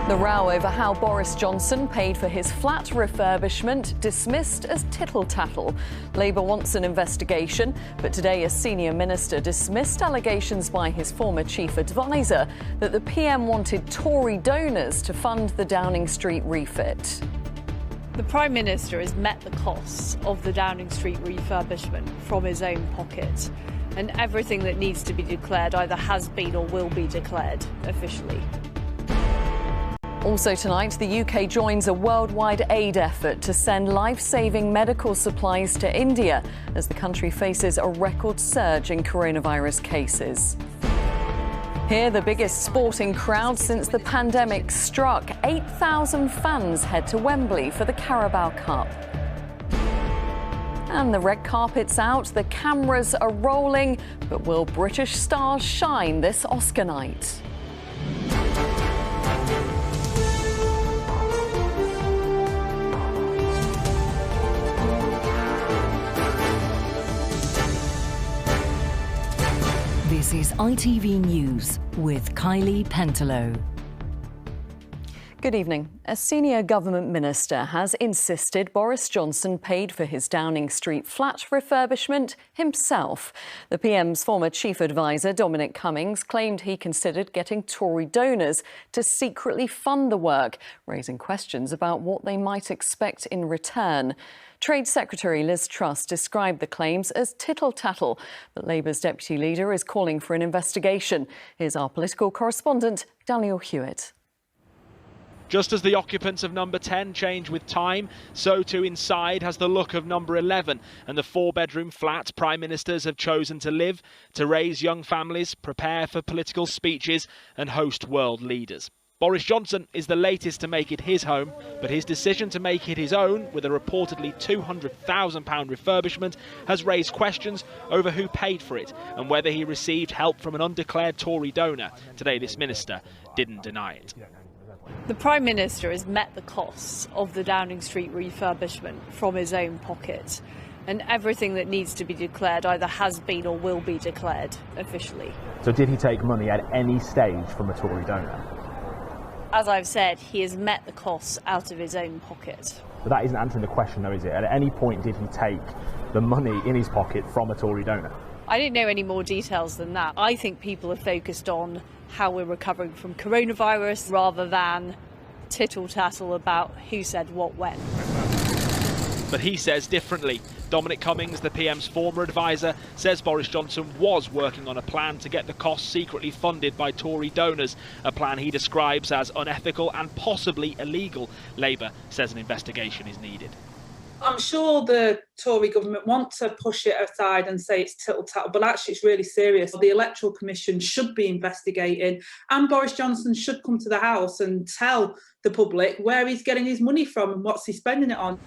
The row over how Boris Johnson paid for his flat refurbishment dismissed as tittle-tattle. Labour wants an investigation, but today a senior minister dismissed allegations by his former chief advisor that the PM wanted Tory donors to fund the Downing Street refit. The Prime Minister has met the costs of the Downing Street refurbishment from his own pocket, and everything that needs to be declared either has been or will be declared officially. Also tonight, the UK joins a worldwide aid effort to send life-saving medical supplies to India as the country faces a record surge in coronavirus cases. Here, the biggest sporting crowd since the pandemic struck. 8,000 fans head to Wembley for the Carabao Cup. And the red carpet's out, the cameras are rolling, but will British stars shine this Oscar night? This is ITV News with Kylie, Pentelow. Good evening. A senior government minister has insisted Boris Johnson paid for his Downing Street flat refurbishment himself. The PM's former chief advisor, Dominic Cummings, claimed he considered getting Tory donors to secretly fund the work, raising questions about what they might expect in return. Trade Secretary Liz Truss described the claims as tittle-tattle, but Labour's deputy leader is calling for an investigation. Here's our political correspondent, Daniel Hewitt. Just as the occupants of number 10 change with time, so too inside has the look of number 11 and the four-bedroom flat prime ministers have chosen to live, to raise young families, prepare for political speeches and host world leaders. Boris Johnson is the latest to make it his home, but his decision to make it his own with a reportedly £200,000 refurbishment has raised questions over who paid for it and whether he received help from an undeclared Tory donor. Today this minister didn't deny it. The Prime Minister has met the costs of the Downing Street refurbishment from his own pocket, and everything that needs to be declared either has been or will be declared officially. So did he take money at any stage from a Tory donor? As I've said, he has met the costs out of his own pocket. But that isn't answering the question though, is it? At any point did he take the money in his pocket from a Tory donor? I don't know any more details than that. I think people are focused on how we're recovering from coronavirus rather than tittle-tattle about who said what when. But he says differently. Dominic Cummings, the PM's former advisor, says Boris Johnson was working on a plan to get the costs secretly funded by Tory donors, a plan he describes as unethical and possibly illegal. Labour says an investigation is needed. I'm sure the Tory government want to push it aside and say it's tittle-tattle, but actually it's really serious. The Electoral Commission should be investigating, and Boris Johnson should come to the House and tell the public where he's getting his money from and what's he spending it on.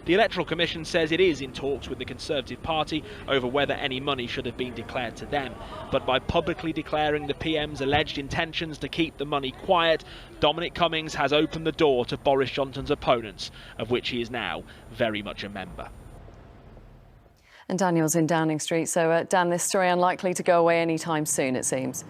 The Electoral Commission says it is in talks with the Conservative Party over whether any money should have been declared to them. But by publicly declaring the PM's alleged intentions to keep the money quiet, Dominic Cummings has opened the door to Boris Johnson's opponents, of which he is now very much a member. And Daniel's in Downing Street. So, Dan, this story unlikely to go away anytime soon, it seems.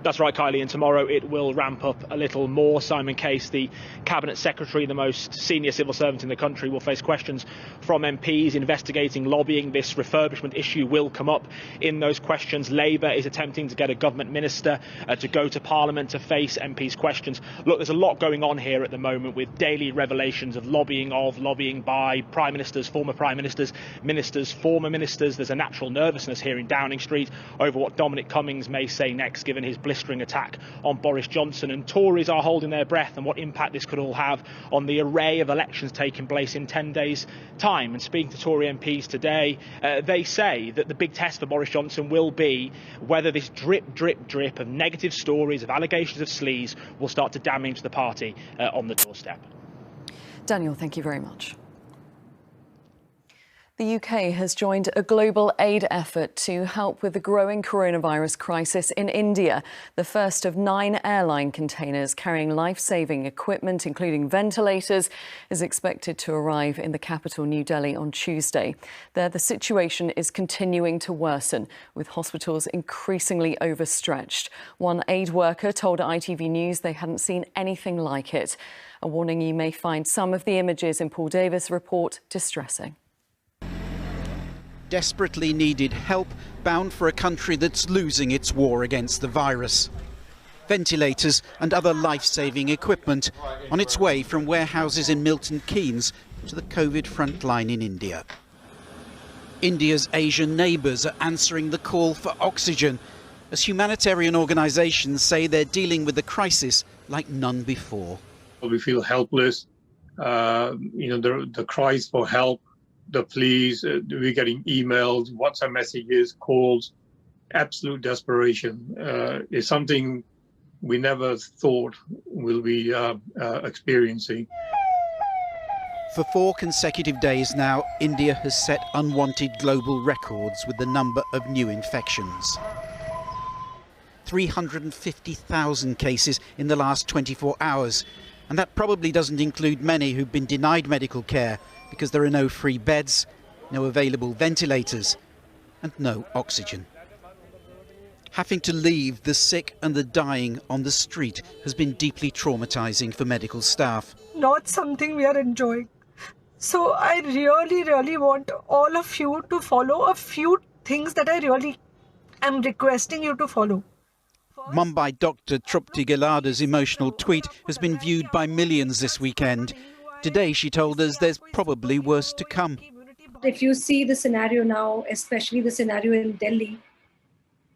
That's right, Kylie, and tomorrow it will ramp up a little more. Simon Case, the Cabinet Secretary, the most senior civil servant in the country, will face questions from MPs investigating lobbying. This refurbishment issue will come up in those questions. Labour is attempting to get a government minister to go to Parliament to face MPs' questions. Look, there's a lot going on here at the moment with daily revelations of lobbying by prime ministers, former prime ministers, ministers, former ministers. There's a natural nervousness here in Downing Street over what Dominic Cummings may say next, given his blistering attack on Boris Johnson, and Tories are holding their breath on what impact this could all have on the array of elections taking place in 10 days' time. And speaking to Tory MPs today, they say that the big test for Boris Johnson will be whether this drip, drip, drip of negative stories, of allegations of sleaze will start to damage the party on the doorstep. Daniel, thank you very much. The UK has joined a global aid effort to help with the growing coronavirus crisis in India. The first of 9 airline containers carrying life-saving equipment, including ventilators, is expected to arrive in the capital, New Delhi, on Tuesday. There, the situation is continuing to worsen, with hospitals increasingly overstretched. One aid worker told ITV News they hadn't seen anything like it. A warning: you may find some of the images in Paul Davis' report distressing. Desperately needed help, bound for a country that's losing its war against the virus. Ventilators and other life-saving equipment on its way from warehouses in Milton Keynes to the COVID frontline in India. India's Asian neighbours are answering the call for oxygen, as humanitarian organisations say they're dealing with the crisis like none before. We feel helpless. The cries for help, the pleas, we're getting emails, WhatsApp messages, calls. Absolute desperation is something we never thought we'll be experiencing. For 4 consecutive days now, India has set unwanted global records with the number of new infections. 350,000 cases in the last 24 hours. And that probably doesn't include many who've been denied medical care because there are no free beds, no available ventilators and no oxygen. Having to leave the sick and the dying on the street has been deeply traumatising for medical staff. Not something we are enjoying. So I really want all of you to follow a few things that I really am requesting you to follow. Mumbai doctor Trupti Gelada's emotional tweet has been viewed by millions this weekend. Today, she told us, there's probably worse to come. If you see the scenario now, especially the scenario in Delhi,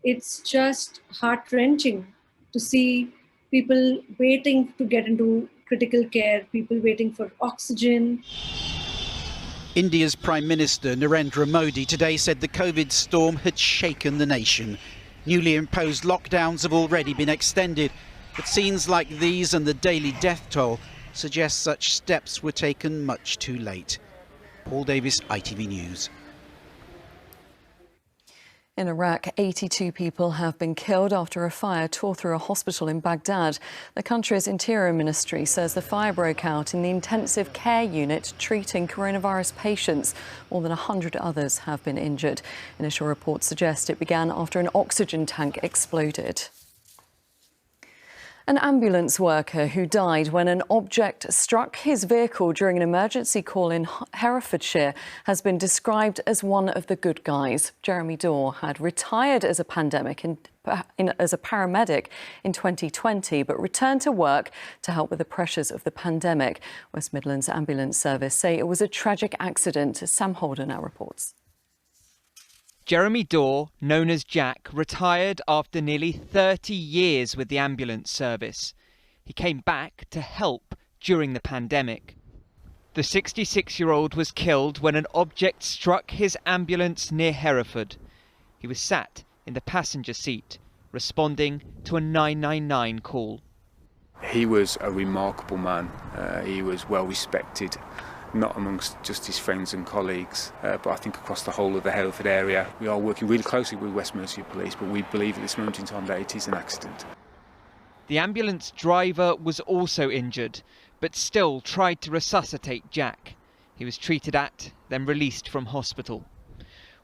it's just heart-wrenching to see people waiting to get into critical care, people waiting for oxygen. India's Prime Minister Narendra Modi today said the COVID storm had shaken the nation. Newly imposed lockdowns have already been extended, but scenes like these and the daily death toll suggest such steps were taken much too late. Paul Davis, ITV News. In Iraq, 82 people have been killed after a fire tore through a hospital in Baghdad. The country's Interior Ministry says the fire broke out in the intensive care unit treating coronavirus patients. More than 100 others have been injured. Initial reports suggest it began after an oxygen tank exploded. An ambulance worker who died when an object struck his vehicle during an emergency call in Herefordshire has been described as one of the good guys. Jeremy Dorr had retired as a paramedic in 2020, but returned to work to help with the pressures of the pandemic. West Midlands Ambulance Service say it was a tragic accident. Sam Holder now reports. Jeremy Dorr, known as Jack, retired after nearly 30 years with the ambulance service. He came back to help during the pandemic. The 66-year-old was killed when an object struck his ambulance near Hereford. He was sat in the passenger seat, responding to a 999 call. He was a remarkable man. He was well respected, not amongst just his friends and colleagues, but I think across the whole of the Hereford area. We are working really closely with West Mercia Police, but we believe at this moment in time that it is an accident. The ambulance driver was also injured, but still tried to resuscitate Jack. He was treated at, then released from hospital.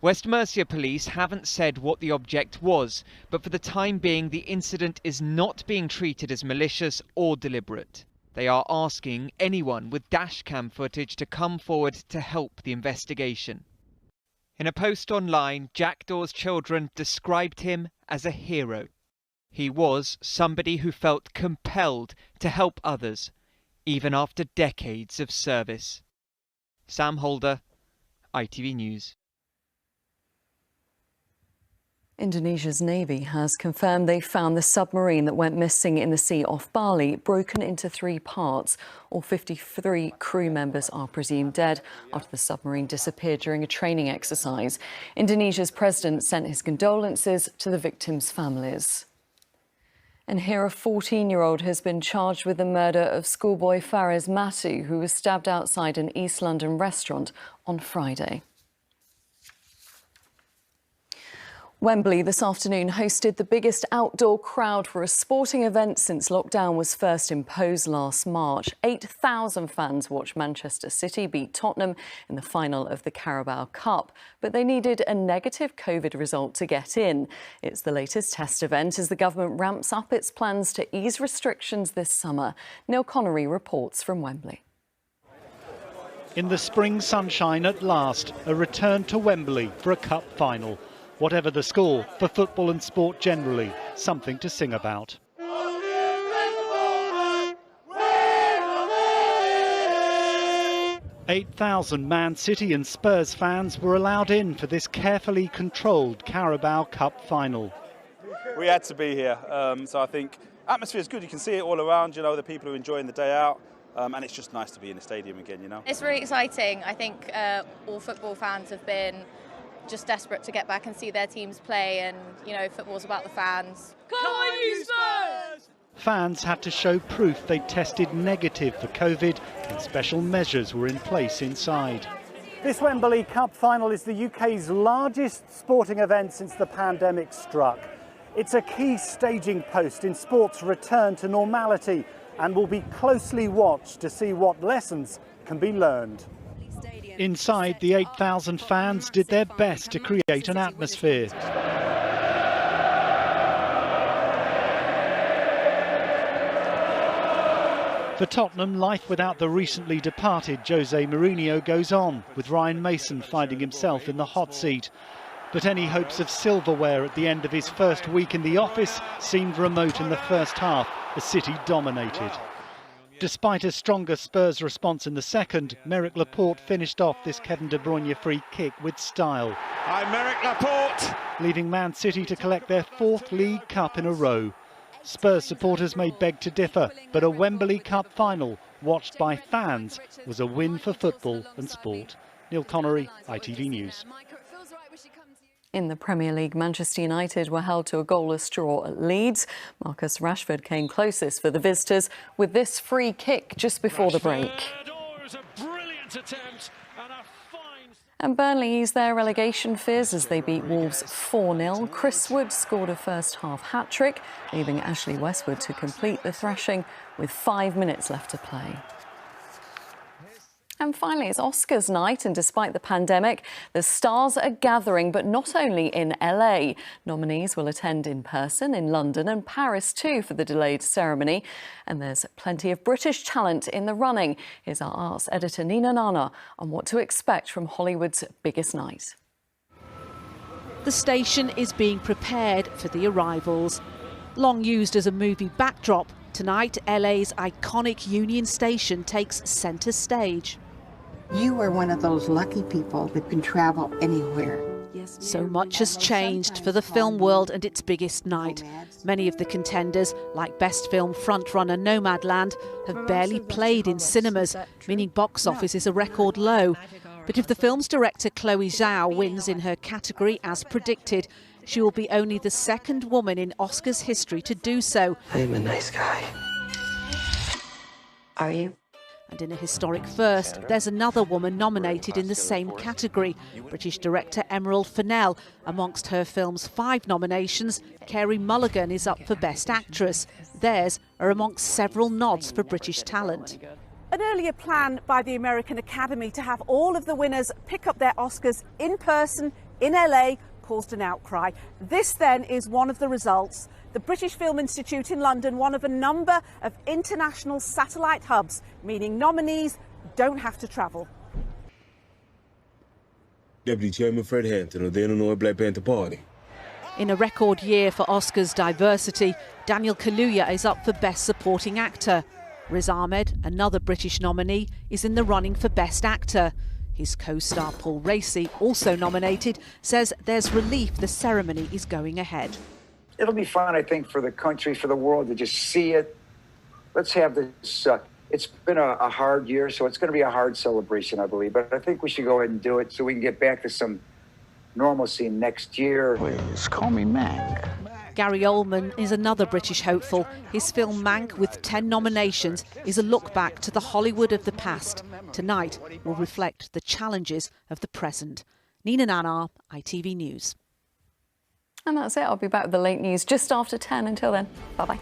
West Mercia Police haven't said what the object was, but for the time being the incident is not being treated as malicious or deliberate. They are asking anyone with dashcam footage to come forward to help the investigation. In a post online, Jack Dorr's children described him as a hero. He was somebody who felt compelled to help others, even after decades of service. Sam Holder, ITV News. Indonesia's Navy has confirmed they found the submarine that went missing in the sea off Bali, broken into 3 parts. All 53 crew members are presumed dead after the submarine disappeared during a training exercise. Indonesia's president sent his condolences to the victims' families. And here a 14-year-old has been charged with the murder of schoolboy Fares Matu, who was stabbed outside an East London restaurant on Friday. Wembley this afternoon hosted the biggest outdoor crowd for a sporting event since lockdown was first imposed last March. 8,000 fans watched Manchester City beat Tottenham in the final of the Carabao Cup, but they needed a negative COVID result to get in. It's the latest test event as the government ramps up its plans to ease restrictions this summer. Neil Connery reports from Wembley. In the spring sunshine at last, a return to Wembley for a cup final. Whatever the score, for football and sport generally, something to sing about. 8,000 Man City and Spurs fans were allowed in for this carefully controlled Carabao Cup final. We had to be here, so I think atmosphere is good. You can see it all around, you know, the people who are enjoying the day out. And it's just nice to be in the stadium again, you know. It's really exciting. I think all football fans have been just desperate to get back and see their teams play, and, you know, football's about the fans. Come on, you Spurs! Fans had to show proof they tested negative for COVID and special measures were in place inside. This Wembley Cup final is the UK's largest sporting event since the pandemic struck. It's a key staging post in sport's return to normality and will be closely watched to see what lessons can be learned. Inside, the 8,000 fans did their best to create an atmosphere. For Tottenham, life without the recently departed Jose Mourinho goes on, with Ryan Mason finding himself in the hot seat. But any hopes of silverware at the end of his first week in the office seemed remote in the first half, as City dominated. Despite a stronger Spurs response in the second, Merrick Laporte finished off this Kevin De Bruyne free kick with style. Hi, Merrick Laporte! Leaving Man City to collect their 4th League Cup in a row. Spurs supporters may beg to differ, but a Wembley Cup final, watched by fans, was a win for football and sport. Neil Connery, ITV News. In the Premier League, Manchester United were held to a goalless draw at Leeds. Marcus Rashford came closest for the visitors with this free kick just before the break. And Burnley eased their relegation fears as they beat Wolves 4-0. Chris Wood scored a first-half hat-trick, leaving Ashley Westwood to complete the thrashing with 5 minutes left to play. And finally, it's Oscars night, and despite the pandemic, the stars are gathering, but not only in LA. Nominees will attend in person in London and Paris too for the delayed ceremony. And there's plenty of British talent in the running. Here's our arts editor Nina Nana on what to expect from Hollywood's biggest night. The station is being prepared for the arrivals. Long used as a movie backdrop, tonight LA's iconic Union Station takes centre stage. You are one of those lucky people that can travel anywhere. So much has changed for the film world and its biggest night. Many of the contenders, like Best Film frontrunner Nomadland, have barely played in cinemas, meaning box office is a record low. But if the film's director Chloe Zhao wins in her category as predicted, she will be only the second woman in Oscars history to do so. I'm a nice guy. Are you? And in a historic first, there's another woman nominated in the same category, British director Emerald Fennell. Amongst her film's 5 nominations, Carey Mulligan is up for Best Actress. Theirs are amongst several nods for British talent. An earlier plan by the American Academy to have all of the winners pick up their Oscars in person in LA caused an outcry. This then is one of the results. The British Film Institute in London, one of a number of international satellite hubs, meaning nominees don't have to travel. Deputy Chairman Fred Hampton of the Illinois Black Panther Party. In a record year for Oscars diversity, Daniel Kaluuya is up for Best Supporting Actor. Riz Ahmed, another British nominee, is in the running for Best Actor. His co-star Paul Raci, also nominated, says there's relief the ceremony is going ahead. It'll be fun, I think, for the country, for the world to just see it. Let's have this. It's been a hard year, so it's going to be a hard celebration, I believe. But I think we should go ahead and do it so we can get back to some normalcy next year. Please call me Mac. Gary Oldman is another British hopeful. His film Mank, with 10 nominations, is a look back to the Hollywood of the past. Tonight will reflect the challenges of the present. Nina Nanar, ITV News. And that's it. I'll be back with the late news just after 10. Until then, bye-bye.